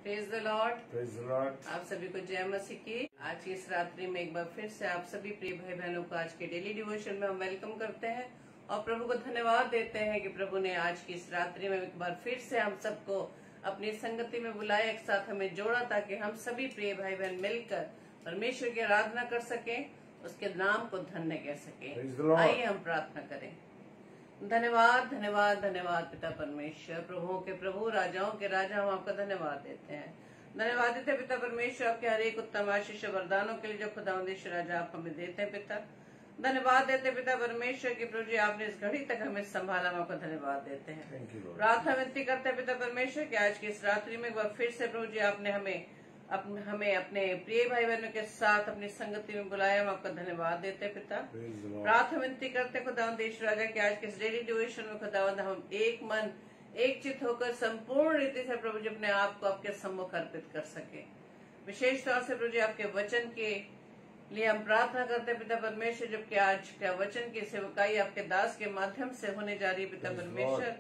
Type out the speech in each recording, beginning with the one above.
Praise the lord. Praise the Lord. आप सभी को जय मसीह की। आज की इस रात्रि में एक बार फिर से आप सभी प्रिय भाई बहनों को आज के डेली डिवोशन में हम वेलकम करते हैं और प्रभु को धन्यवाद देते हैं कि प्रभु ने आज की इस रात्रि में एक बार फिर से हम सबको अपनी संगति में बुलाया, एक साथ हमें जोड़ा ताकि हम सभी प्रिय भाई बहन मिलकर परमेश्वर की आराधना कर सकें, उसके नाम को धन्य कह सकें। आइए हम प्रार्थना करें। धन्यवाद धन्यवाद धन्यवाद पिता परमेश्वर, प्रभुओं के प्रभु, राजाओं के राजा, हम आपका धन्यवाद देते हैं। धन्यवाद देते पिता परमेश्वर आपके हर एक उत्तम आशीष वरदानों के लिए जो खुदावंद राजा आप हमें देते हैं। पिता धन्यवाद देते पिता परमेश्वर की प्रभु जी आपने इस घड़ी तक हमें संभाला, हम आपका धन्यवाद देते हैं। प्रार्थना विनती करते हैं पिता परमेश्वर कि आज की इस रात्रि में एक बार फिर से प्रभु जी आपने हमें अपने प्रिय भाई बहनों के साथ अपनी संगति में बुलाया, हम आपका धन्यवाद देते हैं। पिता प्रार्थना विनती करते खुदावंद राजा कि आज के इस डेली डिवोशन में खुदावंद हम एक मन एक चित होकर संपूर्ण रीति से प्रभु जी अपने आप को आपके सम्मुख अर्पित कर सके। विशेष तौर से प्रभु जी आपके वचन के लिए हम प्रार्थना करते हैं पिता परमेश्वर, जबकि आज का वचन की सेवकाई आपके दास के माध्यम से होने जा रही है पिता परमेश्वर,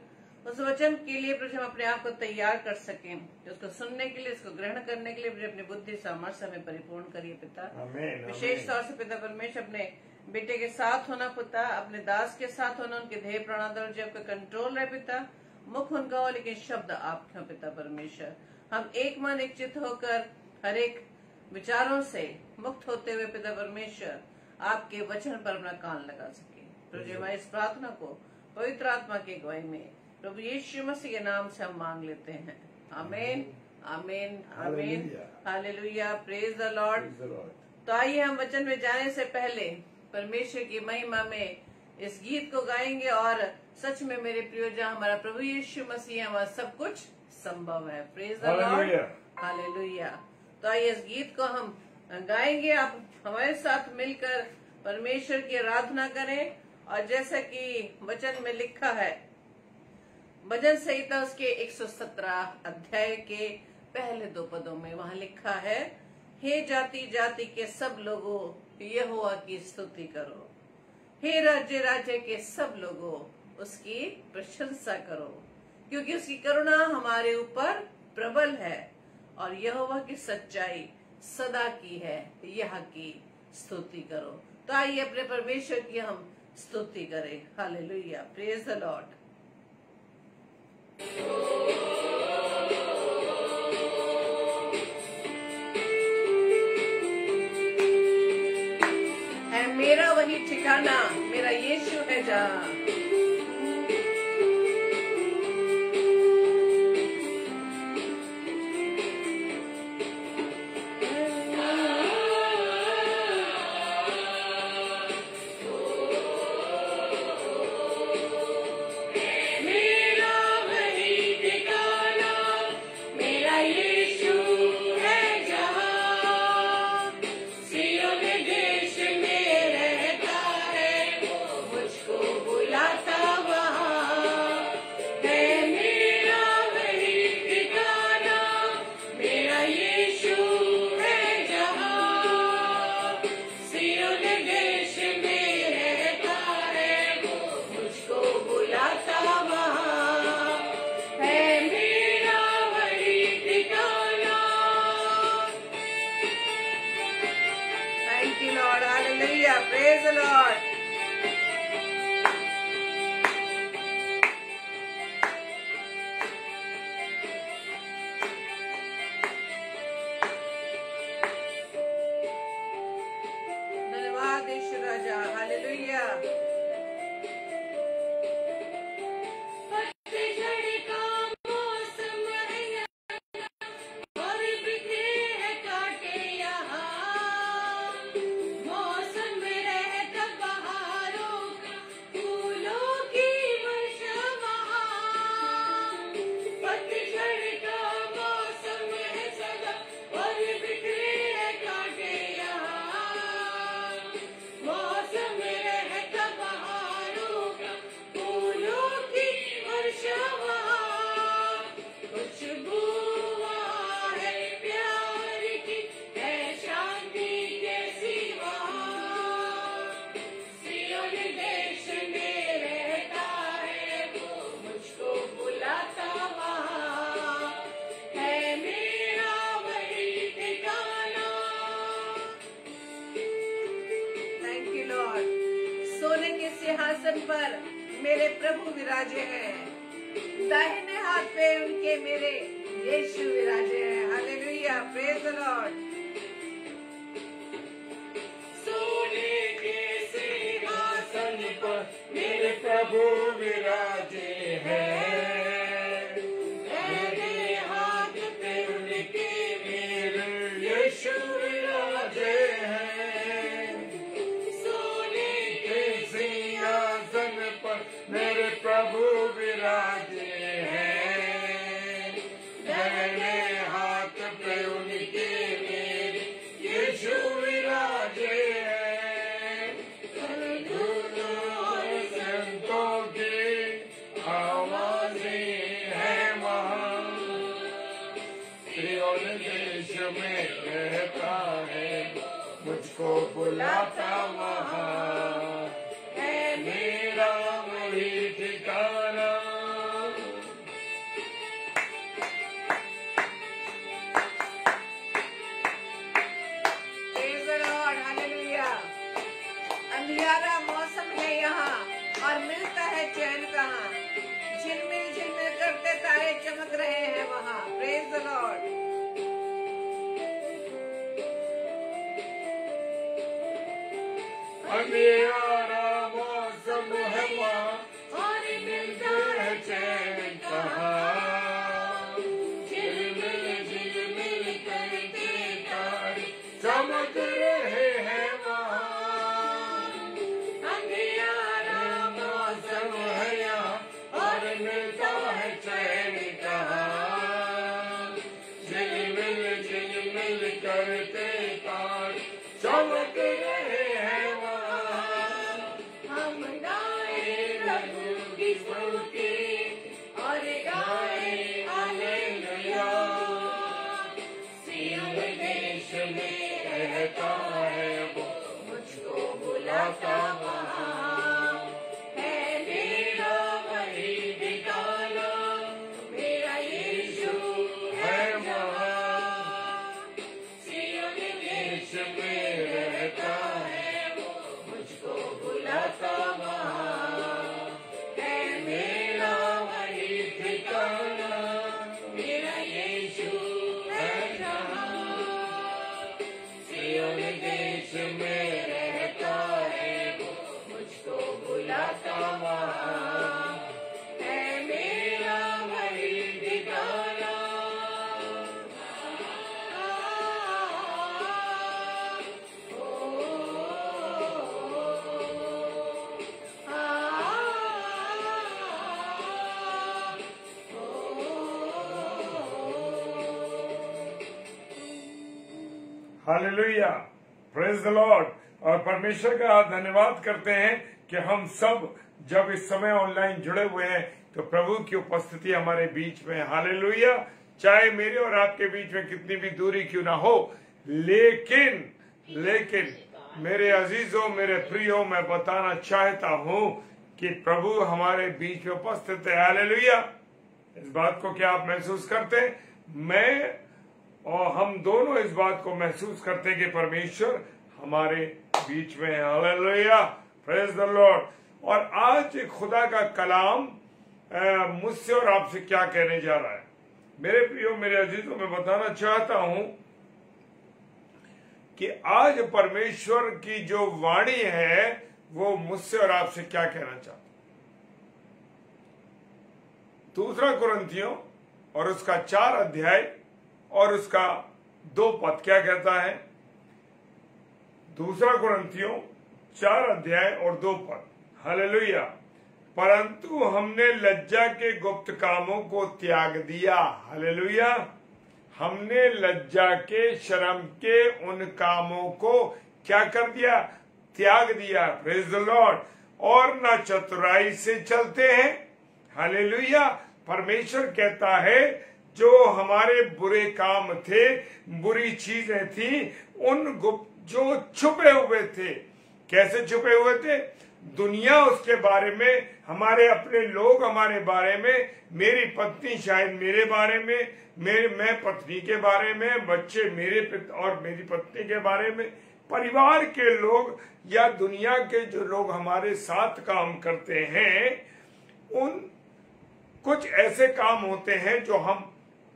उस वचन के लिए प्रभु हम अपने आप को तैयार कर सकें, उसको सुनने के लिए, उसको ग्रहण करने के लिए प्रभु अपनी बुद्धि सामर्थ्य हमें परिपूर्ण करिए पिता। विशेष तौर से पिता परमेश्वर अपने बेटे के साथ होना पिता, अपने दास के साथ होना, उनके ध्येय प्रणाली जो आपका कंट्रोल है पिता, मुख उनका हो लेकिन शब्द आपके हो पिता परमेश्वर। हम एक मन एक चित होकर हर एक विचारों से मुक्त होते हुए पिता परमेश्वर आपके वचन पर अपना कान लगा सके। प्रभु हमारी इस प्रार्थना को पवित्र आत्मा की अगुवाई में प्रभु यीशु मसीह के नाम से हम मांग लेते हैं। आमीन आमीन आमीन हालेलुया। Praise the Lord. तो आइए हम वचन में जाने से पहले परमेश्वर की महिमा में इस गीत को गाएंगे और सच में मेरे प्रिय जहाँ हमारा प्रभु यीशु मसीह है वहाँ सब कुछ संभव है। Praise the lord hallelujah. तो आइए इस गीत को हम गाएंगे, आप हमारे साथ मिलकर परमेश्वर की आराधना करें। और जैसा कि वचन में लिखा है, भजन संहिता उसके 117 अध्याय के पहले 2 पदों में वहाँ लिखा है, हे जाति जाति के सब लोगों यहोवा की स्तुति करो, हे राज्य राज्य के सब लोगों उसकी प्रशंसा करो, क्योंकि उसकी करुणा हमारे ऊपर प्रबल है और यहोवा की सच्चाई सदा की है, यह की स्तुति करो। तो आइए अपने परमेश्वर की हम स्तुति करें। हालेलुया। Praise the Lord. है मेरा वही ठिकाना, मेरा यीशु है जहाँ। Praise the Lord. धन्यवाद यीशु राजा। हालेलुया। पर मेरे प्रभु विराजे हैं, दाहिने हाथ पे उनके मेरे यीशु विराजे हैं। Hallelujah, praise the Lord. सोने के सिंहासन पर मेरे प्रभु विराजे हैं, दाहिने हाथ पे उनके मेरे यीशु विराजे हैं। सोने के सिंहासन पर मेरे प्रभु विराजे हैं, दाहिने हाथ पे उनके मेरे यीशु विराजे हैं। दूतों और संतों की आवाजें हैं वहाँ, सिय्योन देश में रहता है, मुझको बुलाता वहाँ है मेरा वही ठिकाना। Praise the lord, hallelujah. अंधियारा मौसम है यहाँ और मिलता है चैन कहाँ, झिलमिल झिलमिल करते तारे चमक रहे हैं वहाँ। Praise the Lord. अंधियारा मौसम है वहाँ और मिलता है चैन कहाँ, झिलमिल झिलमिल करते तारे चमक रहे हैं वहाँ। अंधियारा मौसम है यहाँ और मिलता है चैन कहाँ, झिलमिल झिलमिल करते तारे चमक रहे हैं वहाँ। हम गाए प्रभु की स्तुति और गाए हालेलुया। सिय्योन देश में रहता है वो, मुझको बुलाता वहाँ है मेरा वही ठिकाना, मेरा यीशु है वहाँ। सिय्योन देश में रहता है वो, मुझको बुलाता वहाँ है मेरा वही ठिकाना, मेरा यीशु है जहाँ। सिय्योन देश में रहता है वो, मुझको बुलाता वहाँ है मेरा वही ठिकाना। Hallelujah, praise the Lord. और परमेश्वर का धन्यवाद करते हैं कि हम सब जब इस समय ऑनलाइन जुड़े हुए हैं तो प्रभु की उपस्थिति हमारे बीच में। हालेलुया। चाहे मेरे और आपके बीच में कितनी भी दूरी क्यों ना हो, लेकिन मेरे अजीजों, मेरे प्रियो, मैं बताना चाहता हूं कि प्रभु हमारे बीच में उपस्थित है। हालेलुया। इस बात को क्या आप महसूस करते हैं? मैं और हम दोनों इस बात को महसूस करते हैं कि परमेश्वर हमारे बीच में है। Hallelujah, praise the Lord. और आज खुदा का कलाम मुझसे और आपसे क्या कहने जा रहा है? मेरे प्रियो, मेरे अजीजों, मैं बताना चाहता हूं कि आज परमेश्वर की जो वाणी है वो मुझसे और आपसे क्या कहना चाहता। 2 कुरिन्थियों और उसका 4 अध्याय और उसका 2 पद क्या कहता है? 2 कुरिन्थियों 4 अध्याय और 2 पद। हालेलुया। परंतु हमने लज्जा के गुप्त कामों को त्याग दिया। हालेलुया। हमने लज्जा के, शर्म के उन कामों को क्या कर दिया? त्याग दिया। Praise the Lord. और न चतुराई से चलते हैं। हालेलुया। परमेश्वर कहता है जो हमारे बुरे काम थे, बुरी चीजें थी, उन गुप्त जो छुपे हुए थे। कैसे छुपे हुए थे? दुनिया उसके बारे में, हमारे अपने लोग हमारे बारे में, मेरी पत्नी शायद मेरे बारे में, मैं पत्नी के बारे में, बच्चे मेरे और मेरी पत्नी के बारे में, परिवार के लोग या दुनिया के जो लोग हमारे साथ काम करते हैं, उन कुछ ऐसे काम होते हैं जो हम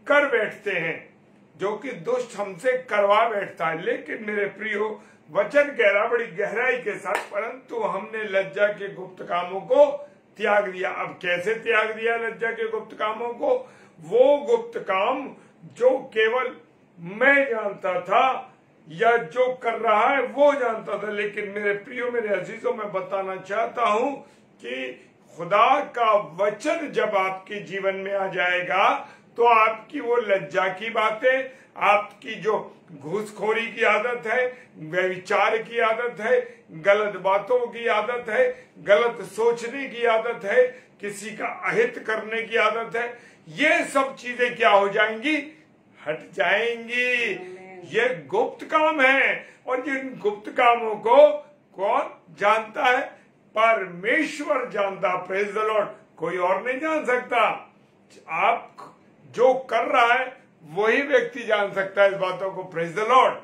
कर बैठते हैं, जो कि दुष्ट हमसे करवा बैठता है। लेकिन मेरे प्रियो, वचन कह रहा बड़ी गहराई के साथ, परंतु हमने लज्जा के गुप्त कामों को त्याग दिया। अब कैसे त्याग दिया लज्जा के गुप्त कामों को? वो गुप्त काम जो केवल मैं जानता था या जो कर रहा है वो जानता था। लेकिन मेरे प्रियो, मेरे अजीजों, मैं बताना चाहता हूं कि खुदा का वचन जब आपके जीवन में आ जाएगा तो आपकी वो लज्जा की बातें, आपकी जो घूसखोरी की आदत है, व्यभिचार की आदत है, गलत बातों की आदत है, गलत सोचने की आदत है, किसी का अहित करने की आदत है, ये सब चीजें क्या हो जाएंगी? हट जाएंगी। ये गुप्त काम है, और जिन गुप्त कामों को कौन जानता है? परमेश्वर जानता। Praise the Lord. कोई और नहीं जान सकता। आप जो कर रहा है वही व्यक्ति जान सकता है इस बातों को। Praise the Lord.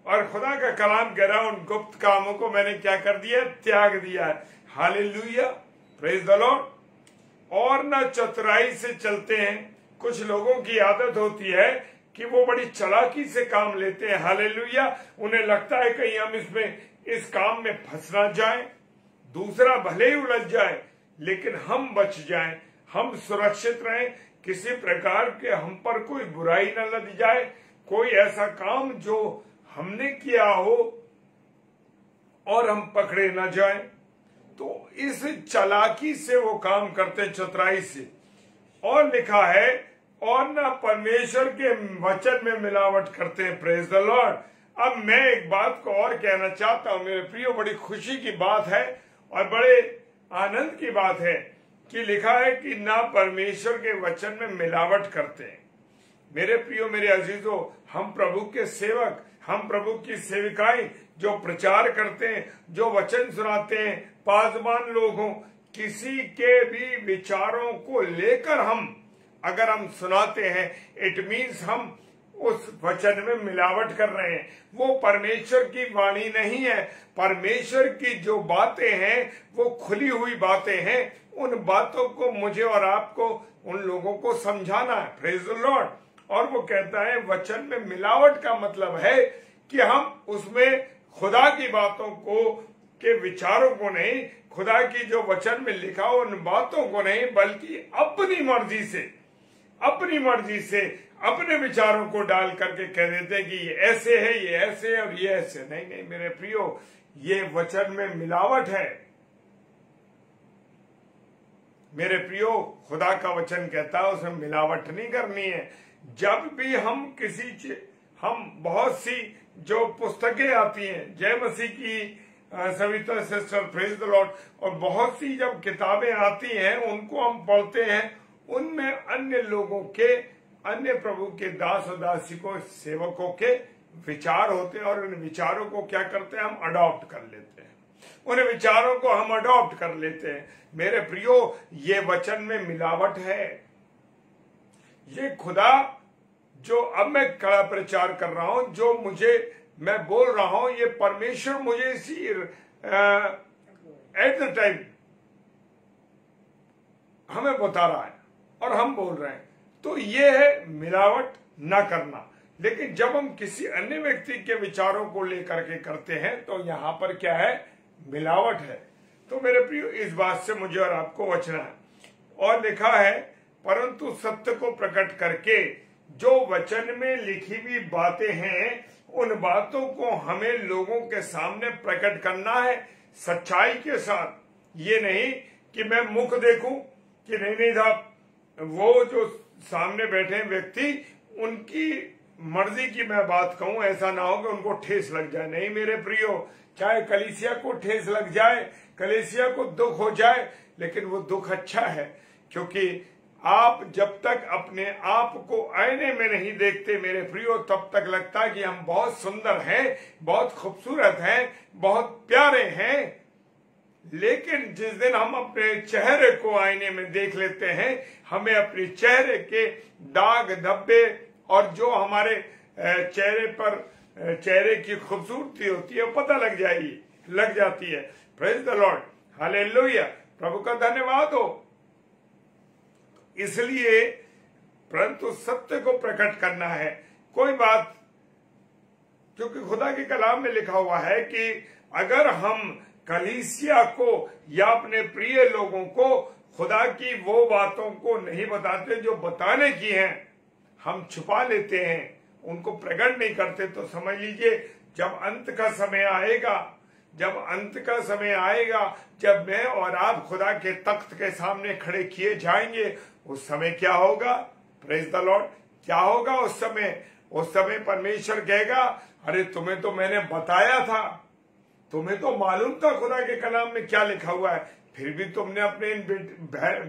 और खुदा का कलाम कह रहा है, उन गुप्त कामों को मैंने क्या कर दिया? त्याग दिया है। हालेलुया। Praise the Lord. और न चतुराई से चलते हैं। कुछ लोगों की आदत होती है कि वो बड़ी चालाकी से काम लेते हैं। हालेलुया। उन्हें लगता है कहीं हम इस काम में फंस ना जाए, दूसरा भले ही उलझ जाए लेकिन हम बच जाएं, हम सुरक्षित रहें, किसी प्रकार के हम पर कोई बुराई न लग जाए, कोई ऐसा काम जो हमने किया हो और हम पकड़े न जाएं। तो इस चालाकी से वो काम करते, चतुराई से। और लिखा है, और ना परमेश्वर के वचन में मिलावट करते हैं। Praise the Lord. अब मैं एक बात को और कहना चाहता हूं मेरे प्रियो, बड़ी खुशी की बात है और बड़े आनंद की बात है कि लिखा है कि ना परमेश्वर के वचन में मिलावट करते हैं। मेरे प्रियो, मेरे अजीजों, हम प्रभु के सेवक, हम प्रभु की सेविकाएं जो प्रचार करते हैं, जो वचन सुनाते हैं, पासवान लोग हों, किसी के भी विचारों को लेकर अगर हम सुनाते हैं, इट मीन्स हम उस वचन में मिलावट कर रहे हैं। वो परमेश्वर की वाणी नहीं है। परमेश्वर की जो बातें हैं वो खुली हुई बातें हैं। उन बातों को मुझे और आपको, उन लोगों को समझाना है। Praise the Lord. और वो कहता है, वचन में मिलावट का मतलब है कि हम उसमें खुदा की बातों को, के विचारों को नहीं, खुदा की जो वचन में लिखा हो उन बातों को नहीं, बल्कि अपनी मर्जी से अपने विचारों को डाल करके कह देते हैं कि ये ऐसे है, ये ऐसे और ये ऐसे। नहीं मेरे प्रियो, ये वचन में मिलावट है। मेरे प्रियो, खुदा का वचन कहता है उसमें मिलावट नहीं करनी है। जब भी हम बहुत सी जो पुस्तकें आती हैं, जय मसीह की Savita sister, praise the Lord, और बहुत सी जब किताबें आती हैं उनको हम पढ़ते हैं, उनमें अन्य लोगों के, अन्य प्रभु के दास और दासियों, सेवकों के विचार होते हैं। और उन विचारों को क्या करते हैं? हम अडॉप्ट कर लेते हैं। उन विचारों को हम अडॉप्ट कर लेते हैं। मेरे प्रियो, ये वचन में मिलावट है। ये खुदा जो अब मैं कड़ा प्रचार कर रहा हूं, जो मैं बोल रहा हूं, ये परमेश्वर मुझे इसी एट द टाइम हमें बता रहा है और हम बोल रहे हैं। तो ये है मिलावट ना करना। लेकिन जब हम किसी अन्य व्यक्ति के विचारों को लेकर के करते हैं तो यहां पर क्या है? मिलावट है। तो मेरे प्रियो, इस बात से मुझे और आपको बचना है। और लिखा है, परंतु सत्य को प्रकट करके जो वचन में लिखी हुई बातें हैं, उन बातों को हमें लोगों के सामने प्रकट करना है सच्चाई के साथ। ये नहीं कि मैं मुख देखूं कि नहीं साहब, वो जो सामने बैठे व्यक्ति, उनकी मर्जी की मैं बात कहूं, ऐसा ना हो कि उनको ठेस लग जाए। नहीं मेरे प्रियो, चाहे कलीसिया को ठेस लग जाए, कलीसिया को दुख हो जाए, लेकिन वो दुख अच्छा है, क्योंकि आप जब तक अपने आप को आईने में नहीं देखते मेरे प्रियो, तब तक लगता है कि हम बहुत सुंदर हैं, बहुत खूबसूरत हैं, बहुत प्यारे हैं। लेकिन जिस दिन हम अपने चेहरे को आईने में देख लेते हैं, हमें अपने चेहरे के दाग धब्बे और जो हमारे चेहरे पर चेहरे की खूबसूरती होती है पता लग जाती है। प्रेज द लॉर्ड, हालेलुया, प्रभु का धन्यवाद हो। इसलिए परंतु सत्य को प्रकट करना है। कोई बात, क्योंकि खुदा के कलाम में लिखा हुआ है कि अगर हम कलीसिया को या अपने प्रिय लोगों को खुदा की वो बातों को नहीं बताते जो बताने की हैं, हम छुपा लेते हैं, उनको प्रकट नहीं करते, तो समझ लीजिए जब अंत का समय आएगा, जब मैं और आप खुदा के तख्त के सामने खड़े किए जाएंगे, उस समय क्या होगा? प्रेज द लॉर्ड, क्या होगा उस समय? उस समय परमेश्वर कहेगा, अरे तुम्हें तो मैंने बताया था, तुम्हें तो मालूम था खुदा के कलाम में क्या लिखा हुआ है, फिर भी तुमने अपने इन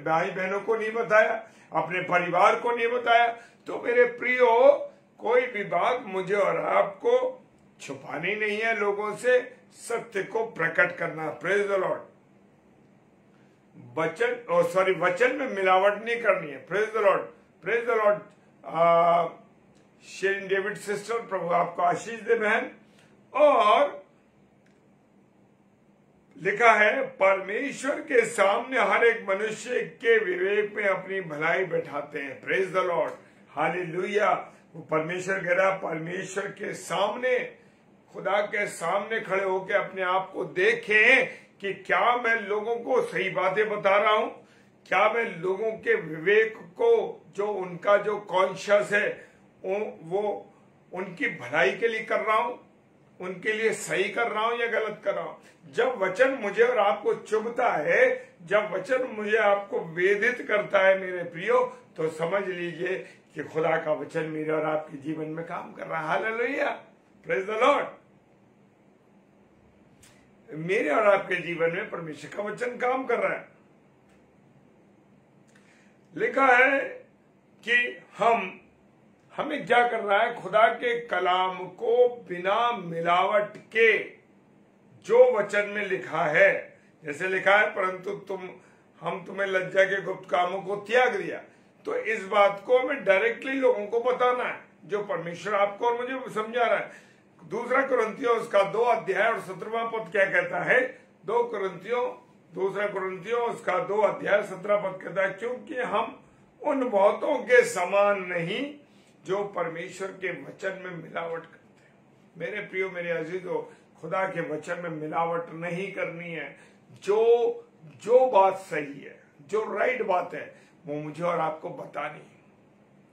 भाई बहनों को नहीं बताया, अपने परिवार को नहीं बताया। तो मेरे प्रियो, कोई भी बात मुझे और आपको छुपानी नहीं है, लोगों से सत्य को प्रकट करना। प्रेज द लॉर्ड, वचन में मिलावट नहीं करनी है। Praise the lord, praise the lord. Sherin David sister, प्रभु आपको आशीष दे बहन। और लिखा है, परमेश्वर के सामने हर एक मनुष्य के विवेक में अपनी भलाई बैठाते हैं। Praise the lord, hallelujah. वो परमेश्वर कह रहा, परमेश्वर के सामने, खुदा के सामने खड़े होकर अपने आप को देखें कि क्या मैं लोगों को सही बातें बता रहा हूं, क्या मैं लोगों के विवेक को, जो उनका जो कॉन्शियस है, वो उनकी भलाई के लिए कर रहा हूं, उनके लिए सही कर रहा हूं या गलत कर रहा हूं। जब वचन मुझे और आपको चुभता है, जब वचन मुझे आपको वेदित करता है मेरे प्रियो, तो समझ लीजिए कि खुदा का वचन मेरे और आपके जीवन में काम कर रहा है। Hallelujah, praise the Lord. मेरे और आपके जीवन में परमेश्वर का वचन काम कर रहा है। लिखा है कि हमें क्या करना है? खुदा के कलाम को बिना मिलावट के, जो वचन में लिखा है, जैसे लिखा है, परंतु हम तुम्हें लज्जा के गुप्त कामों को त्याग दिया। तो इस बात को हमें डायरेक्टली लोगों को बताना है, जो परमेश्वर आपको और मुझे समझा रहा है। दूसरा कुरिन्थियों उसका 2 अध्याय और 17वां पद क्या कहता है? दूसरा कुरिन्थियों उसका 2 अध्याय 17 पद कहता है, क्योंकि हम उन बहुतों के समान नहीं जो परमेश्वर के वचन में मिलावट करते हैं। मेरे प्रियो, मेरे अजीजों, खुदा के वचन में मिलावट नहीं करनी है। जो बात सही है, जो राइट बात है, वो मुझे और आपको बतानी है।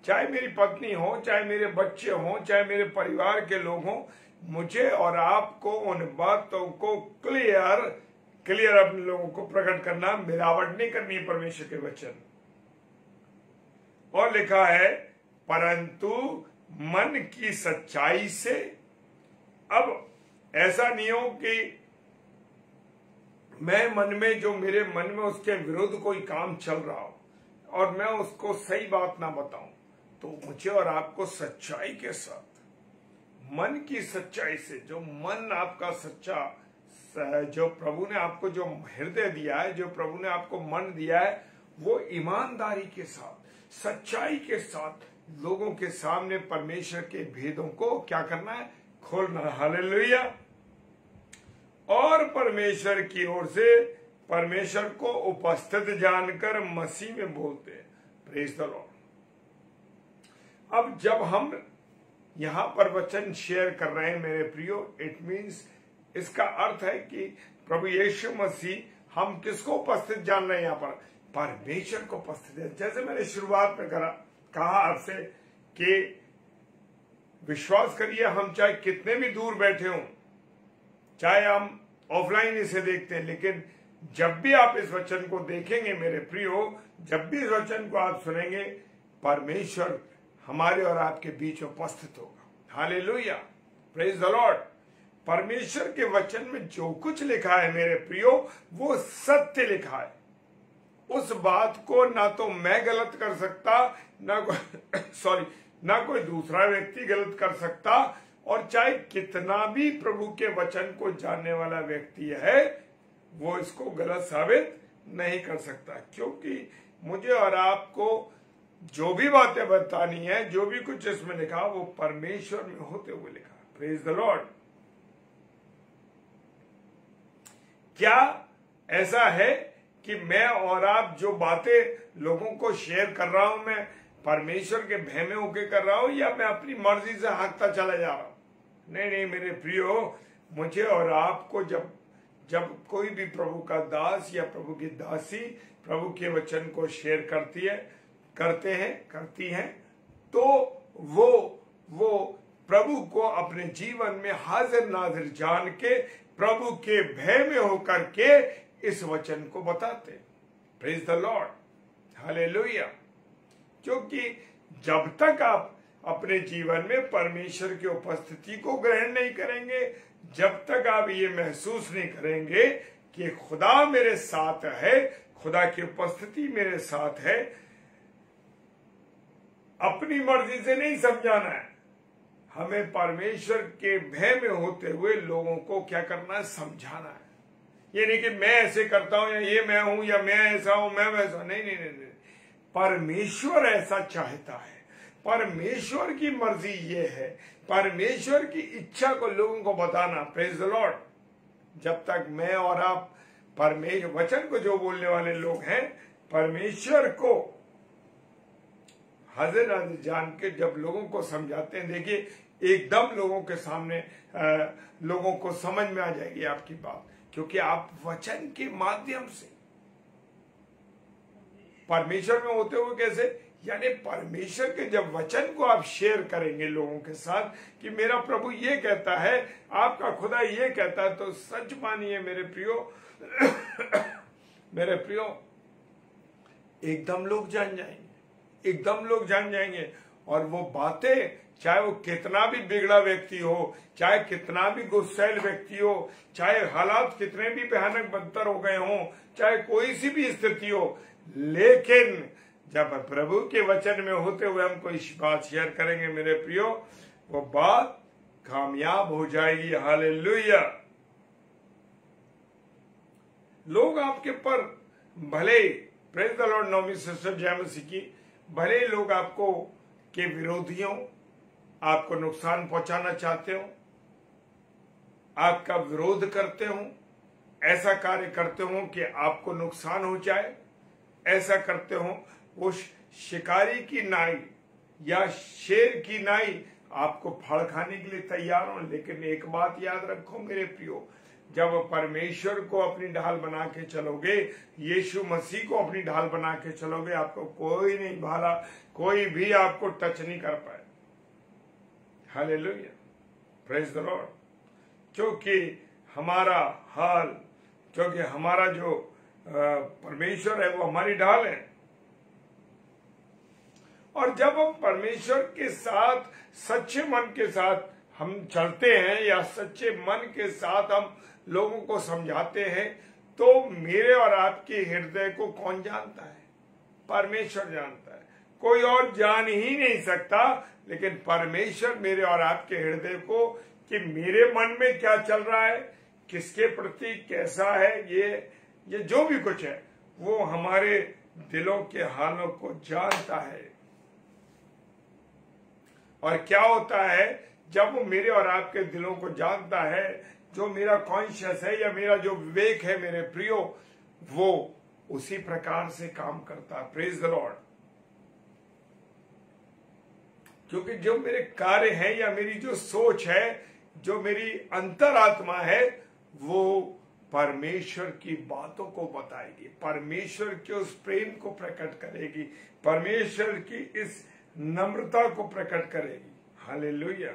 चाहे मेरी पत्नी हो, चाहे मेरे बच्चे हो, चाहे मेरे परिवार के लोग हों, मुझे और आपको उन बातों को क्लियर अपने लोगों को प्रकट करना, मिलावट नहीं करनी है परमेश्वर के वचन। और लिखा है, परंतु मन की सच्चाई से। अब ऐसा नहीं हो कि मैं मन में, जो मेरे मन में उसके विरुद्ध कोई काम चल रहा हो और मैं उसको सही बात ना बताऊं, तो मुझे और आपको सच्चाई के साथ, मन की सच्चाई से, जो मन आपका सच्चा, जो प्रभु ने आपको जो हृदय दिया है, जो प्रभु ने आपको मन दिया है, वो ईमानदारी के साथ, सच्चाई के साथ लोगों के सामने परमेश्वर के भेदों को क्या करना है? खोलना। हालेलुया। और परमेश्वर की ओर से परमेश्वर को उपस्थित जानकर मसीह में बोलते हैं। Praise the Lord. अब जब हम यहां पर वचन शेयर कर रहे हैं मेरे प्रियो, इट मीन्स, इसका अर्थ है कि प्रभु यीशु मसीह, हम किसको उपस्थित जान रहे हैं? यहां पर परमेश्वर को उपस्थित है। जैसे मैंने शुरुआत में कहा आपसे कि विश्वास करिए, हम चाहे कितने भी दूर बैठे हों, चाहे हम ऑफलाइन इसे देखते हैं, लेकिन जब भी आप इस वचन को देखेंगे मेरे प्रियो, जब भी इस वचन को आप सुनेंगे, परमेश्वर हमारे और आपके बीच उपस्थित होगा। Hallelujah, praise the Lord. परमेश्वर के वचन में जो कुछ लिखा है मेरे प्रियो, वो सत्य लिखा है। उस बात को ना तो मैं गलत कर सकता, ना कोई दूसरा व्यक्ति गलत कर सकता, और चाहे कितना भी प्रभु के वचन को जानने वाला व्यक्ति है, वो इसको गलत साबित नहीं कर सकता, क्योंकि मुझे और आपको जो भी बातें बतानी है, जो भी कुछ इसमें लिखा, वो परमेश्वर में होते हुए लिखा। Praise the Lord. क्या ऐसा है कि मैं और आप जो बातें लोगों को शेयर कर रहा हूं, मैं परमेश्वर के भय में होके कर रहा हूं या मैं अपनी मर्जी से हाँकता चला जा रहा हूं? नहीं नहीं मेरे प्रियो, मुझे और आपको जब कोई भी प्रभु का दास या प्रभु की दासी प्रभु के वचन को शेयर करती हैं, तो वो प्रभु को अपने जीवन में हाजिर नाजिर जान के प्रभु के भय में होकर के इस वचन को बताते। Praise the lord, hallelujah. क्योंकि जब तक आप अपने जीवन में परमेश्वर की उपस्थिति को ग्रहण नहीं करेंगे, जब तक आप ये महसूस नहीं करेंगे कि खुदा मेरे साथ है, खुदा की उपस्थिति मेरे साथ है, अपनी मर्जी से नहीं समझाना है, हमें परमेश्वर के भय में होते हुए लोगों को क्या करना है, समझाना है। ये नहीं कि मैं ऐसे करता हूं या ये मैं हूं या मैं ऐसा हूं मैं वैसा, नहीं नहीं नहीं, नहीं। परमेश्वर ऐसा चाहता है, परमेश्वर की मर्जी ये है, परमेश्वर की इच्छा को लोगों को बताना। Praise the Lord. जब तक मैं और आप परमेश्वर वचन को जो बोलने वाले लोग हैं, परमेश्वर को हाजिर नाजिर जान के जब लोगों को समझाते हैं, देखिए एकदम लोगों के सामने लोगों को समझ में आ जाएगी आपकी बात, क्योंकि आप वचन के माध्यम से परमेश्वर में होते हुए कैसे, यानी परमेश्वर के जब वचन को आप शेयर करेंगे लोगों के साथ कि मेरा प्रभु ये कहता है, आपका खुदा ये कहता है, तो सच मानिए मेरे प्रियो मेरे प्रियो, एकदम लोग जान जाएंगे, एकदम लोग जान जाएंगे। और वो बातें, चाहे वो कितना भी बिगड़ा व्यक्ति हो, चाहे कितना भी गुस्सैल व्यक्ति हो, चाहे हालात कितने भी भयानक बदतर हो गए हों, चाहे कोई सी भी स्थिति हो, लेकिन जब प्रभु के वचन में होते हुए हम कोई बात शेयर करेंगे मेरे प्रियो, वो बात कामयाब हो जाएगी। हालेलुया। लोग आपके पर भले, praise the Lord, Naomi sister जय मसीह की, भले लोग आपको के विरोधियों आपको नुकसान पहुंचाना चाहते हो, आपका विरोध करते हो, ऐसा कार्य करते हो कि आपको नुकसान हो जाए, ऐसा करते हो, वो शिकारी की नाई या शेर की नाई आपको फड़ खाने के लिए तैयार हो। लेकिन एक बात याद रखो मेरे प्रियो, जब परमेश्वर को अपनी ढाल बना के चलोगे, यीशु मसीह को अपनी ढाल बना के चलोगे, आपको कोई नहीं भाला, कोई भी आपको टच नहीं कर पाए। Hallelujah, praise the Lord. क्योंकि हमारा हाल, क्योंकि हमारा जो परमेश्वर है वो हमारी ढाल है। और जब हम परमेश्वर के साथ सच्चे मन के साथ हम चलते हैं या सच्चे मन के साथ हम लोगों को समझाते हैं, तो मेरे और आपके हृदय को कौन जानता है? परमेश्वर जानता है, कोई और जान ही नहीं सकता। लेकिन परमेश्वर मेरे और आपके हृदय को, कि मेरे मन में क्या चल रहा है, किसके प्रति कैसा है, ये जो भी कुछ है, वो हमारे दिलों के हालों को जानता है। और क्या होता है जब वो मेरे और आपके दिलों को जानता है, जो मेरा कॉन्शियस है या मेरा जो विवेक है मेरे प्रियो, वो उसी प्रकार से काम करता है। Praise the Lord. क्योंकि जो मेरे कार्य है या मेरी जो सोच है, जो मेरी अंतरात्मा है, वो परमेश्वर की बातों को बताएगी, परमेश्वर के उस प्रेम को प्रकट करेगी, परमेश्वर की इस नम्रता को प्रकट करेगी। हालेलुया।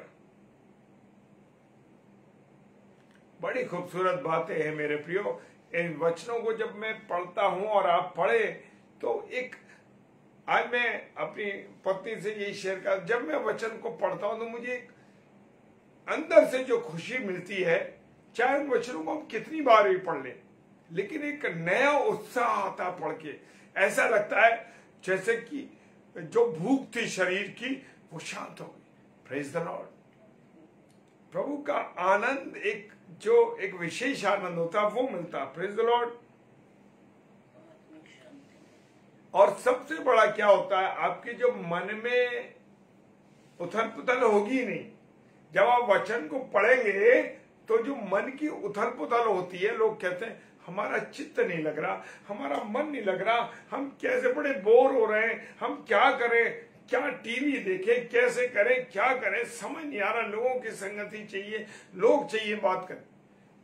बड़ी खूबसूरत बातें हैं मेरे प्रियो। इन वचनों को जब मैं पढ़ता हूं और आप पढ़े, तो एक, आज मैं अपनी पत्नी से यही शेयर कर, जब मैं वचन को पढ़ता हूं तो मुझे एक अंदर से जो खुशी मिलती है, चाहे उन वचनों को हम कितनी बार भी पढ़ लें, लेकिन एक नया उत्साह आता पढ़ के। ऐसा लगता है जैसे कि जो भूख थी शरीर की, वो शांत हो गई। Praise the lord. प्रभु का आनंद, एक विशेष आनंद होता, वो मिलता। Praise the Lord. और सबसे बड़ा क्या होता है, आपके जो मन में उथल पुथल होगी नहीं, जब आप वचन को पढ़ेंगे तो जो मन की उथल पुथल होती है, लोग कहते हैं हमारा चित्त नहीं लग रहा, हमारा मन नहीं लग रहा, हम कैसे बड़े बोर हो रहे हैं, हम क्या करें, क्या टीवी देखें, कैसे करें, क्या करें, समझ नहीं आ रहा। लोगों की संगति चाहिए, लोग चाहिए बात करें।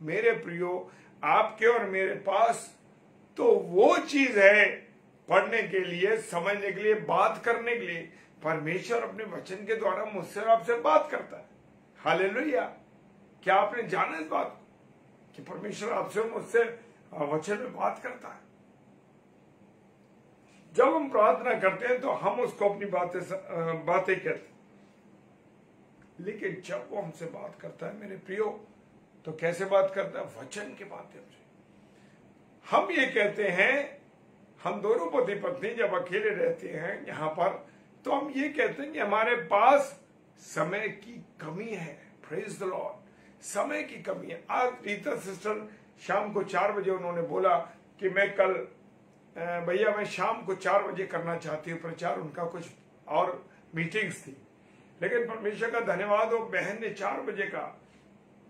मेरे प्रियो, आपके और मेरे पास तो वो चीज है पढ़ने के लिए, समझने के लिए, बात करने के लिए। परमेश्वर अपने वचन के द्वारा मुझसे और आपसे बात करता है। हालेलुया। क्या आपने जाना इस बात को कि परमेश्वर आपसे और मुझसे वचन में बात करता है? जब हम प्रार्थना करते हैं तो हम उसको अपनी बातें कहते हैं, लेकिन जब वो हमसे बात करता है मेरे प्रियो, तो कैसे बात करता है? वचन के माध्यम से। हम ये कहते हैं, हम दोनों पति पत्नी जब अकेले रहते हैं यहाँ पर, तो हम ये कहते हैं कि हमारे पास समय की कमी है। Praise the Lord. समय की कमी है। आज रीता सिस्टर शाम को 4 बजे उन्होंने बोला कि मैं कल भैया मैं शाम को 4 बजे करना चाहती हूँ प्रचार। उनका कुछ और मीटिंग्स थी, लेकिन परमेश्वर का धन्यवाद हो, बहन ने 4 बजे का,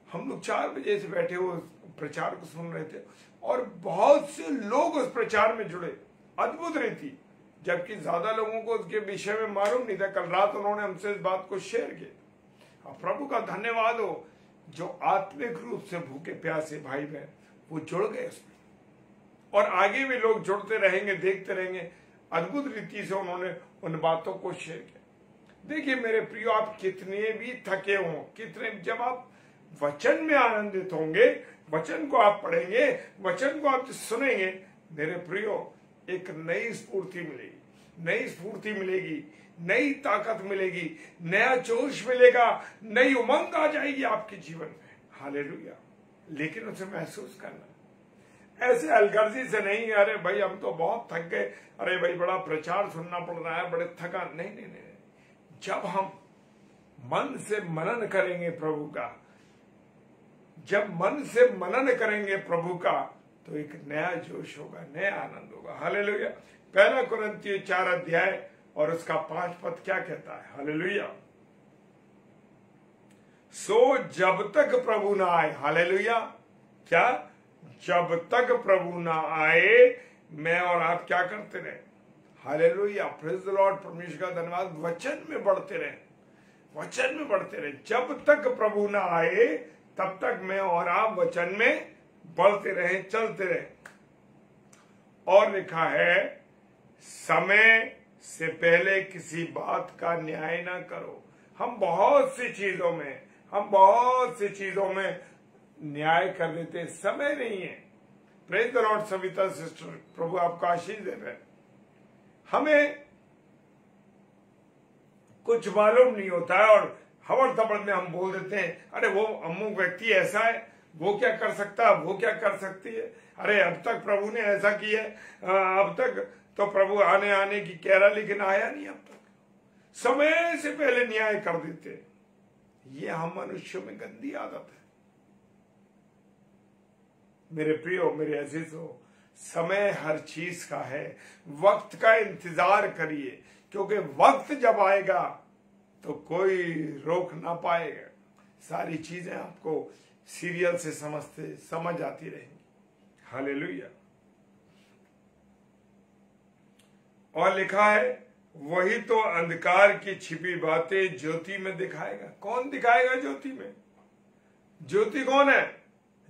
हम लोग 4 बजे से बैठे हुए प्रचार को सुन रहे थे और बहुत से लोग उस प्रचार में जुड़े। अद्भुत रीति, जबकि ज्यादा लोगों को उसके विषय में मालूम नहीं था। कल रात उन्होंने हमसे इस बात को शेयर किया। और प्रभु का धन्यवाद हो, जो आत्मिक रूप से भूखे प्यासे भाई बहन वो जुड़ गए उसमें, और आगे भी लोग जुड़ते रहेंगे, देखते रहेंगे। अद्भुत रीति से उन्होंने उन बातों को शेयर किया। देखिए मेरे प्रियो, आप कितने भी थके हों, कितने, जब आप वचन में आनंदित होंगे, वचन को आप पढ़ेंगे, वचन को आप सुनेंगे, मेरे प्रियो एक नई स्फूर्ति मिलेगी, नई स्फूर्ति मिलेगी, नई ताकत मिलेगी, नया जोश मिलेगा, नई उमंग आ जाएगी आपके जीवन में। हालेलुया। लेकिन उसे महसूस करना, ऐसे अलगर्जी से नहीं, अरे भाई हम तो बहुत थक गए, अरे भाई बड़ा प्रचार सुनना पड़ रहा है, बड़े थकान, नहीं नहीं नहीं। जब हम मन से मनन करेंगे प्रभु का, जब मन से मनन करेंगे प्रभु का, तो एक नया जोश होगा, नया आनंद होगा। हालेलुया। 1 कुरिन्थियों 4 अध्याय और उसका 5 पद क्या कहता है? हालेलुया। सो जब तक प्रभु ना आए, हालेलुया, क्या? जब तक प्रभु ना आए मैं और आप क्या करते रहे? हालेलुया। Praise the Lord. परमेश्वर का धन्यवाद। वचन में बढ़ते रहे, वचन में बढ़ते रहे। जब तक प्रभु ना आए तब तक मैं और आप वचन में बढ़ते रहे, चलते रहे। और लिखा है, समय से पहले किसी बात का न्याय ना करो। हम बहुत सी चीजों में न्याय कर देते, समय नहीं है। Praise the lord. Savita sister, प्रभु आपका आशीष दे रहे। हमें कुछ मालूम नहीं होता है और हवड़ तबड़ में हम बोल देते हैं, अरे वो अमुक व्यक्ति ऐसा है, वो क्या कर सकता है, वो क्या कर सकती है, अरे अब तक प्रभु ने ऐसा किया है, अब तक तो प्रभु आने की कह रहा, लेकिन आया नहीं अब तक। समय से पहले न्याय कर देते। ये हम मनुष्यों में गंदी आदत है। मेरे प्रियो, मेरे अजीजों, समय हर चीज का है। वक्त का इंतजार करिए, क्योंकि वक्त जब आएगा तो कोई रोक ना पाएगा। सारी चीजें आपको सीरियल से समझ आती रहेंगी। हालेलुया। और लिखा है, वही तो अंधकार की छिपी बातें ज्योति में दिखाएगा। कौन दिखाएगा ज्योति में? ज्योति कौन है?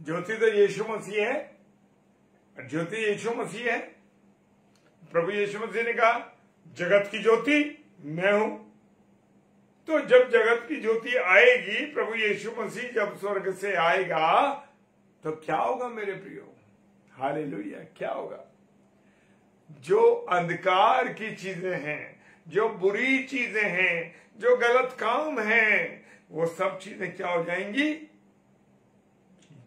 ज्योति तो यीशु मसीह है। ज्योति यीशु मसीह है। प्रभु यीशु मसीह ने कहा, जगत की ज्योति मैं हूं। तो जब जगत की ज्योति आएगी, प्रभु यीशु मसीह जब स्वर्ग से आएगा, तो क्या होगा मेरे प्रियो? हालेलुया। क्या होगा? जो अंधकार की चीजें हैं, जो बुरी चीजें हैं, जो गलत काम हैं, वो सब चीजें क्या हो जाएंगी?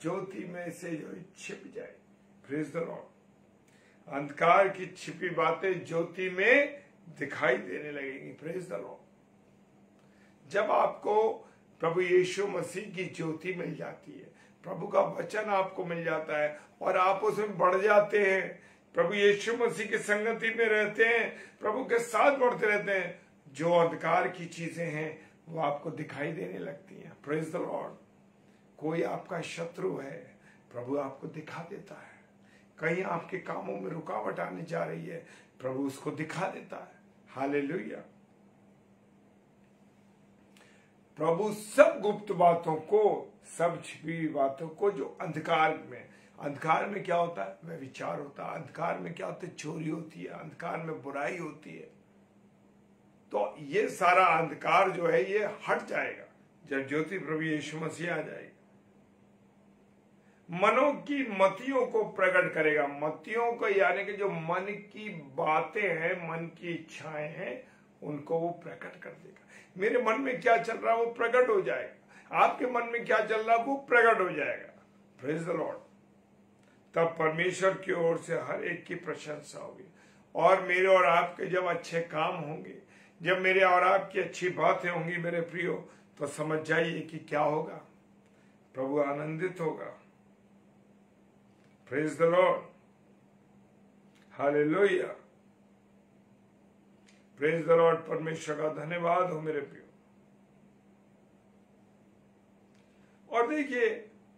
ज्योति में से जो छिप जाए। Praise the Lord. अंधकार की छिपी बातें ज्योति में दिखाई देने लगेंगी। Praise the Lord. जब आपको प्रभु यीशु मसीह की ज्योति मिल जाती है, प्रभु का वचन आपको मिल जाता है और आप उसमें बढ़ जाते हैं, प्रभु यीशु मसीह की संगति में रहते हैं, प्रभु के साथ बढ़ते रहते हैं, जो अंधकार की चीजें हैं वो आपको दिखाई देने लगती हैं। Praise the Lord. कोई आपका शत्रु है, प्रभु आपको दिखा देता है। कहीं आपके कामों में रुकावट आने जा रही है, प्रभु उसको दिखा देता है। हालेलुया। प्रभु सब गुप्त बातों को, सब छिपी बातों को जो अंधकार में क्या होता है, वह विचार होता है। अंधकार में क्या होता है, चोरी होती है। अंधकार में बुराई होती है। तो ये सारा अंधकार जो है ये हट जाएगा जब ज्योति प्रभु यीशु मसीह आ जाएगा। मनों की मतियों को प्रकट करेगा। मतियों को यानी कि जो मन की बातें हैं, मन की इच्छाएं हैं, उनको वो प्रकट कर देगा। मेरे मन में क्या चल रहा है वो प्रकट हो जाएगा। आपके मन में क्या चल रहा है वो प्रकट हो जाएगा। Praise the Lord. तब परमेश्वर की ओर से हर एक की प्रशंसा होगी। और मेरे और आपके जब अच्छे काम होंगे, जब मेरे और आपकी अच्छी बातें होंगी मेरे प्रियो, तो समझ जाइए कि क्या होगा, प्रभु आनंदित होगा। Praise the lord. Hallelujah. Praise the Lord. परमेश्वर का धन्यवाद हो मेरे प्रियो। और देखिए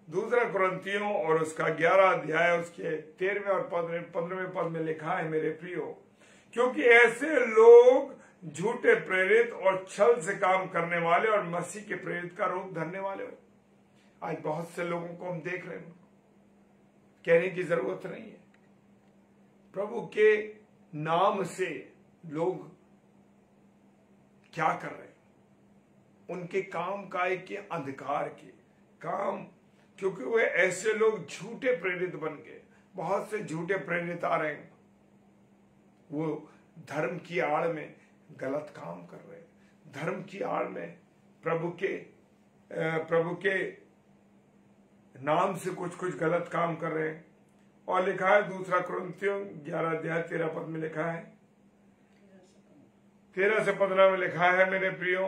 दूसरा कुरिन्थियों और उसका 11 अध्याय उसके 13वें और 15वें पद में लिखा है मेरे प्रियो, क्योंकि ऐसे लोग झूठे प्रेरित और छल से काम करने वाले और मसीह के प्रेरित का रूप धरने वाले हो। आज बहुत से लोगों को हम देख रहे हैं, कहने की जरूरत नहीं है। प्रभु के नाम से लोग क्या कर रहे हैं, उनके काम काए के अंधकार के काम, क्योंकि वे ऐसे लोग झूठे प्रेरित बन गए। बहुत से झूठे प्रेरित आ रहे हैं, वो धर्म की आड़ में गलत काम कर रहे हैं। धर्म की आड़ में प्रभु के नाम से कुछ गलत काम कर रहे हैं। और लिखा है दूसरा कुरिन्थियों 11 अध्याय 13 पद में लिखा है, 13 से 15 में लिखा है मेरे प्रियो,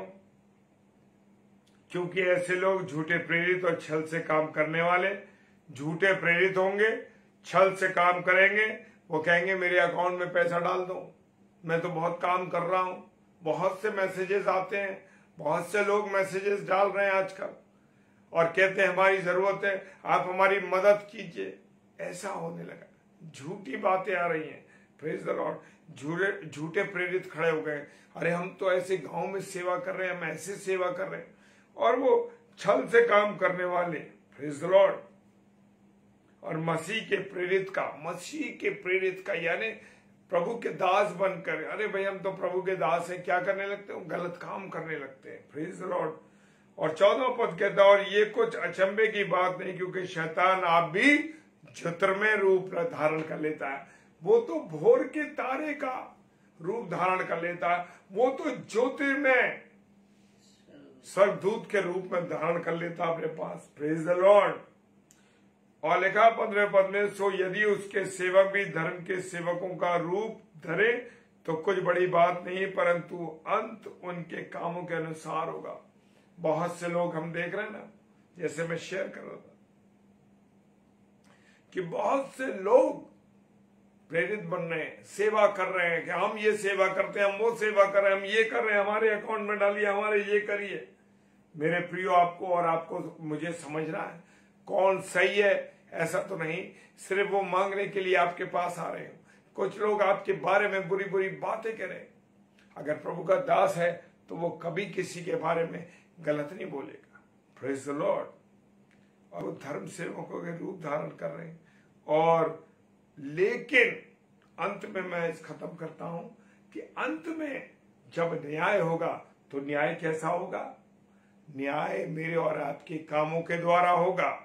क्योंकि ऐसे लोग झूठे प्रेरित और छल से काम करने वाले, झूठे प्रेरित होंगे, छल से काम करेंगे। वो कहेंगे मेरे अकाउंट में पैसा डाल दो, मैं तो बहुत काम कर रहा हूं। बहुत से मैसेजेस आते हैं, बहुत से लोग मैसेजेस डाल रहे हैं आजकल और कहते हैं हमारी जरूरत है, आप हमारी मदद कीजिए। ऐसा होने लगा, झूठी बातें आ रही हैं। Praise the Lord. झूठे प्रेरित खड़े हो गए, अरे हम तो ऐसे गांव में सेवा कर रहे हैं, हम ऐसे सेवा कर रहे हैं, और वो छल से काम करने वाले। Praise the Lord. और मसीह के प्रेरित का यानी प्रभु के दास बनकर, अरे भाई हम तो प्रभु के दास हैं, क्या करने लगते हैं, गलत काम करने लगते हैं। Praise the Lord. और 14वां पद कहता है, और ये कुछ अचंभे की बात नहीं, क्योंकि शैतान आप भी ज्योतिर्मय रूप धारण कर लेता है। वो तो भोर के तारे का रूप धारण कर लेता है, वो तो ज्योतिर्मय स्वर्गदूत के रूप में धारण कर लेता अपने पास। Praise the Lord. और लिखा 15वें पद में, सो यदि उसके सेवक भी धर्म के सेवकों का रूप धरे तो कुछ बड़ी बात नहीं, परंतु अंत उनके कामों के अनुसार होगा। बहुत से लोग हम देख रहे हैं ना, जैसे मैं शेयर कर रहा था कि बहुत से लोग प्रेरित बन रहे हैं, सेवा कर रहे हैं कि हम ये सेवा करते हैं, हम वो सेवा कर रहे हैं, हम ये कर रहे हैं, हमारे अकाउंट में डालिए, हमारे ये करिए। मेरे प्रियो, आपको और आपको मुझे समझना है कौन सही है। ऐसा तो नहीं सिर्फ वो मांगने के लिए आपके पास आ रहे हो। कुछ लोग आपके बारे में बुरी बुरी बातें करें। अगर प्रभु का दास है तो वो कभी किसी के बारे में गलत नहीं बोलेगा। Praise the Lord. और वो धर्म सेवकों के रूप धारण कर रहे हैं। और लेकिन अंत में मैं खत्म करता हूं कि अंत में जब न्याय होगा तो न्याय कैसा होगा? न्याय मेरे और आपके कामों के द्वारा होगा।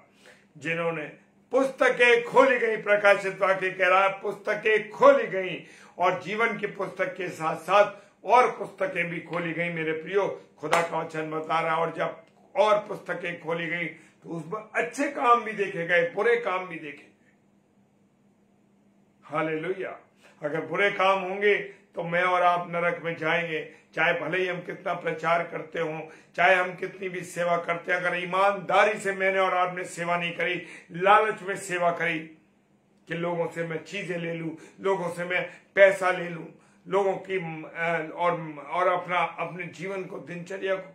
जिन्होंने पुस्तकें खोली गई, प्रकाशित वाक्य कह रहा है पुस्तकें खोली गई, और जीवन की पुस्तक के साथ साथ और पुस्तकें भी खोली गई। मेरे प्रियो, खुदा का वचन बता रहा है, और जब और पुस्तकें खोली गई तो उसमें अच्छे काम भी देखे गए, बुरे काम भी देखे गए। हालेलुया। अगर बुरे काम होंगे तो मैं और आप नरक में जाएंगे, चाहे भले ही हम कितना प्रचार करते हो, चाहे हम कितनी भी सेवा करते हैं। अगर ईमानदारी से मैंने और आपने सेवा नहीं करी, लालच में सेवा करी कि लोगों से मैं चीजें ले लूं, लोगों से मैं पैसा ले लूं, लोगों की और अपने जीवन को, दिनचर्या को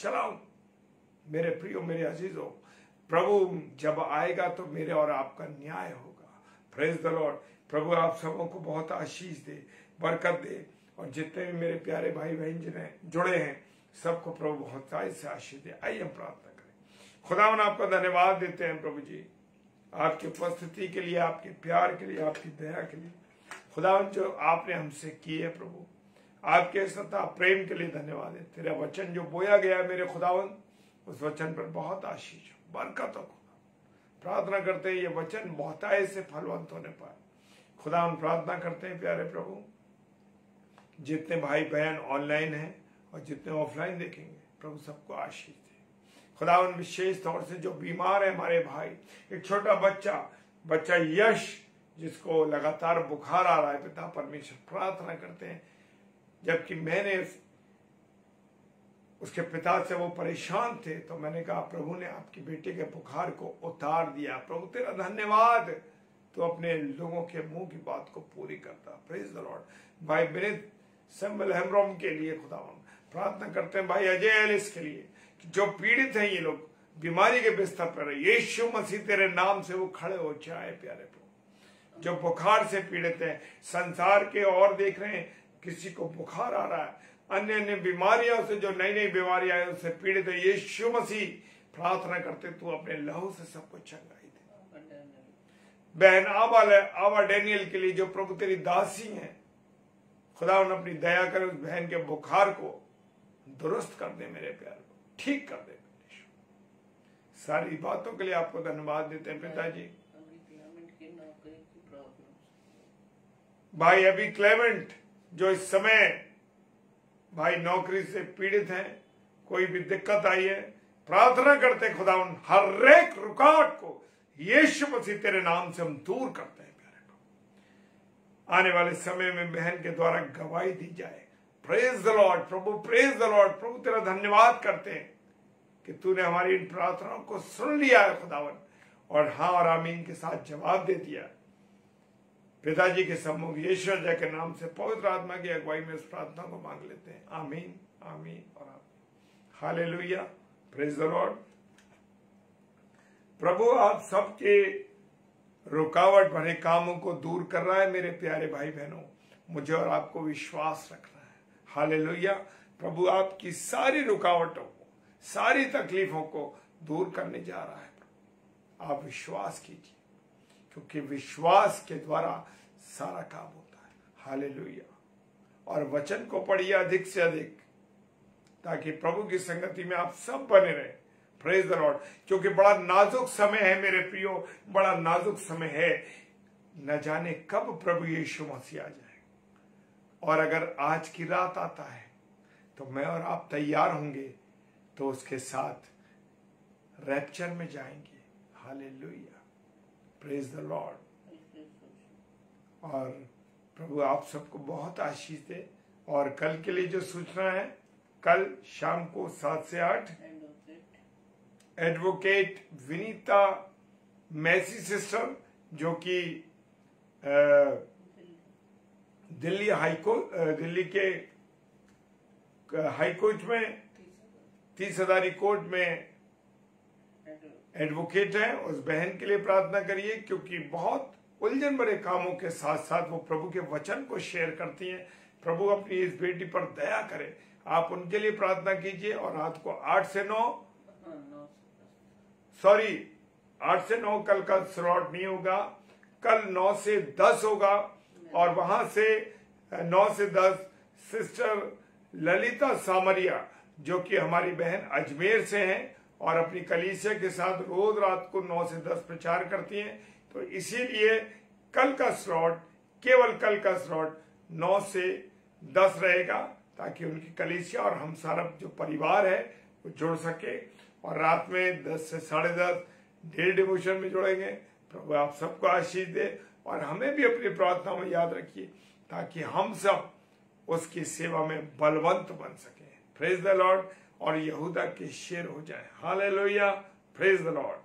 चलाऊं। मेरे प्रियो, मेरे अजीजों, प्रभु जब आएगा तो मेरे और आपका न्याय होगा। Praise the lord. प्रभु आप सबों को बहुत आशीष दे, बरकत दे, और जितने भी मेरे प्यारे भाई बहन जिन्हें जुड़े हैं सबको प्रभु बहुत से आशीष दे। आइए हम प्रार्थना करें। खुदावन आपका धन्यवाद देते हैं प्रभु जी, आपकी उपस्थिति के लिए, आपके प्यार के लिए, आपकी दया के लिए। खुदावन जो आपने हमसे की है प्रभु, आपके सत्ता प्रेम के लिए धन्यवाद है। तेरा वचन जो बोया गया है मेरे खुदावन, उस वचन पर बहुत आशीष हो, बरकत हो। प्रार्थना करते हैं ये वचन बहुतायत से फलवंत होने पाए। खुदावन प्रार्थना करते हैं प्यारे प्रभु, जितने भाई बहन ऑनलाइन हैं और जितने ऑफलाइन देखेंगे प्रभु सबको आशीष दे। खुदावन विशेष तौर से जो बीमार है हमारे भाई, एक छोटा बच्चा यश जिसको लगातार बुखार आ रहा है, पिता परमेश्वर प्रार्थना करते हैं, जबकि मैंने उसके पिता से वो परेशान थे तो मैंने कहा प्रभु ने आपकी बेटे के बुखार को उतार दिया। प्रभु तेरा धन्यवाद, तो अपने लोगों के मुंह की बात को पूरी करता। Praise the Lord. भाई विनीत सिंबल हेमरोम के लिए खुदावन प्रार्थना करते हैं, भाई अजय एलिस के लिए, जो पीड़ित हैं ये लोग बीमारी के बिस्तर पर, यीशु मसीह तेरे नाम से वो खड़े हो जाए प्यारे प्रभु। जो बुखार से पीड़ित हैं, संसार के और देख रहे हैं किसी को बुखार आ रहा है, अन्य अन्य बीमारियों से, जो नई नई बीमारियां हैं उससे पीड़ित है, यीशु मसीह प्रार्थना करते तू अपने लहू से सबको चंगाई दे। बहन आवा डैनियल के लिए जो प्रभु तेरी दासी हैं, खुदा उन अपनी दया कर उस बहन के बुखार को दुरुस्त कर दे, मेरे प्यार को ठीक कर दे। सारी बातों के लिए आपको धन्यवाद देते हैं पिताजी। भाई अभी क्लेमेंट जो इस समय भाई नौकरी से पीड़ित हैं, कोई भी दिक्कत आई है, प्रार्थना करते खुदा उन हर एक रुकावट को यीशु मसीह तेरे नाम से हम दूर करते हैं प्यारे प्रभु। आने वाले समय में बहन के द्वारा गवाही दी जाए। प्रेज द लॉर्ड प्रभु, प्रेज द लॉर्ड प्रभु। तेरा धन्यवाद करते हैं कि तूने हमारी इन प्रार्थनाओं को सुन लिया है खुदावन, और हाँ और आमीन के साथ जवाब दे दिया। पिताजी के सम्मुख यीशु जय के नाम से पवित्र आत्मा की अगुवाई में इस प्रार्थना को मांग लेते हैं। आमीन, आमीन और आमीन। Hallelujah, praise the lord. प्रभु आप सबके रुकावट भरे कामों को दूर कर रहा है। मेरे प्यारे भाई बहनों, मुझे और आपको विश्वास रखना है। हालेलुया। प्रभु आपकी सारी रुकावटों को, सारी तकलीफों को दूर करने जा रहा है। आप विश्वास कीजिए, क्योंकि विश्वास के द्वारा सारा काम होता है। हालेलुया। और वचन को पढ़िए अधिक से अधिक, ताकि प्रभु की संगति में आप सब बने रहे। Praise the Lord. क्योंकि बड़ा नाजुक समय है मेरे प्रियो, बड़ा नाजुक समय है। न जाने कब प्रभु यीशु मसीह आ जाए, और अगर आज की रात आता है तो मैं और आप तैयार होंगे तो उसके साथ रैप्चर में जाएंगे। Hallelujah, praise the Lord. और प्रभु आप सबको बहुत आशीष दे। और कल के लिए जो सूचना है, कल शाम को 7 से 8 एडवोकेट विनीता मैसी सिस्टर, जो कि दिल्ली के हाई कोर्ट में 30 हज़ारी कोर्ट में एडवोकेट है, उस बहन के लिए प्रार्थना करिए, क्योंकि बहुत उलझन भरे कामों के साथ साथ वो प्रभु के वचन को शेयर करती हैं। प्रभु अपनी इस बेटी पर दया करे, आप उनके लिए प्रार्थना कीजिए। और रात को 8 से 9 कल का स्लॉट नहीं होगा, कल 9 से 10 होगा। और वहां से 9 से 10 सिस्टर ललिता सामरिया, जो कि हमारी बहन अजमेर से हैं और अपनी कलीसिया के साथ रोज रात को 9 से 10 प्रचार करती हैं। तो इसीलिए कल का स्लॉट, केवल कल का स्लॉट 9 से 10 रहेगा, ताकि उनकी कलीसिया और हम सारा जो परिवार है वो जुड़ सके। और रात में 10 से 10:30 डेली डिवोशन में जुड़ेंगे। प्रभु आप सबको आशीष दे, और हमें भी अपनी प्रार्थना में याद रखिए, ताकि हम सब उसकी सेवा में बलवंत बन सके। Praise the Lord. और यहूदा के शेर हो जाए। Hallelujah, praise the Lord.